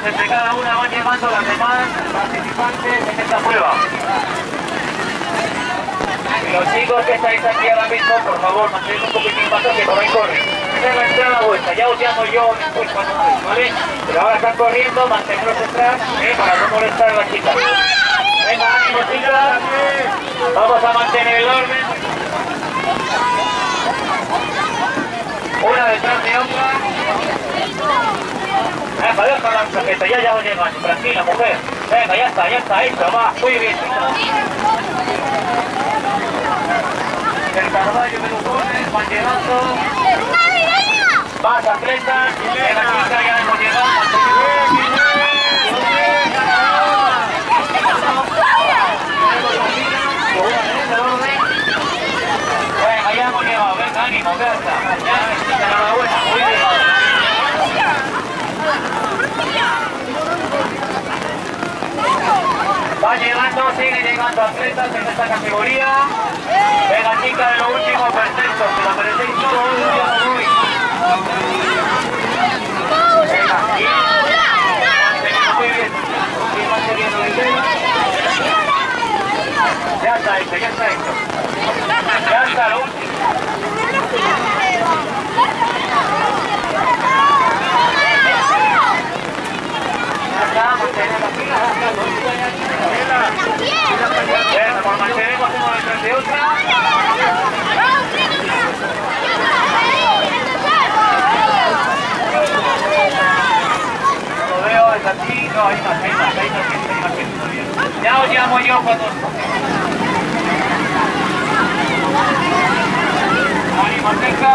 Entre cada una van llevando las demás participantes en esta prueba. Y los chicos que estáis aquí ahora mismo, por favor, mantened un poquitín más que por ahí corren. Esta es la entrada vuestra, ya os llamo yo después cuando estéis, ¿vale? Pero ahora están corriendo, manteneros detrás, para no molestar a las chicas. Venga, ánimo, chicas. Vamos a mantener el orden. Una detrás de otra. Venga, deja la chaqueta, ya os llegan, tranquila mujer. Venga, ya está, hecho, va, muy bien. El Carvalho de Lugones van llegando. Más atletas, en la chica ya hemos llegado. Venga, ya hemos llegado, venga, ánimo, Berta. Ya, enhorabuena, muy bien. Va llegando, sigue llegando atletas en esta categoría. Venga, chicas, de lo último, perfecto, que lo merecéis todo un día como hoy. Venga, muy bien. Sigue manteniendo el dedo. Ya está hecho, ya está hecho. Ya está lo último. Mantenemos aquí por mantenemos uno detrás de otra. Lo veo, es aquí, no, hay más gente todavía. Ya os llamo yo cuando... Ánimo, cerca.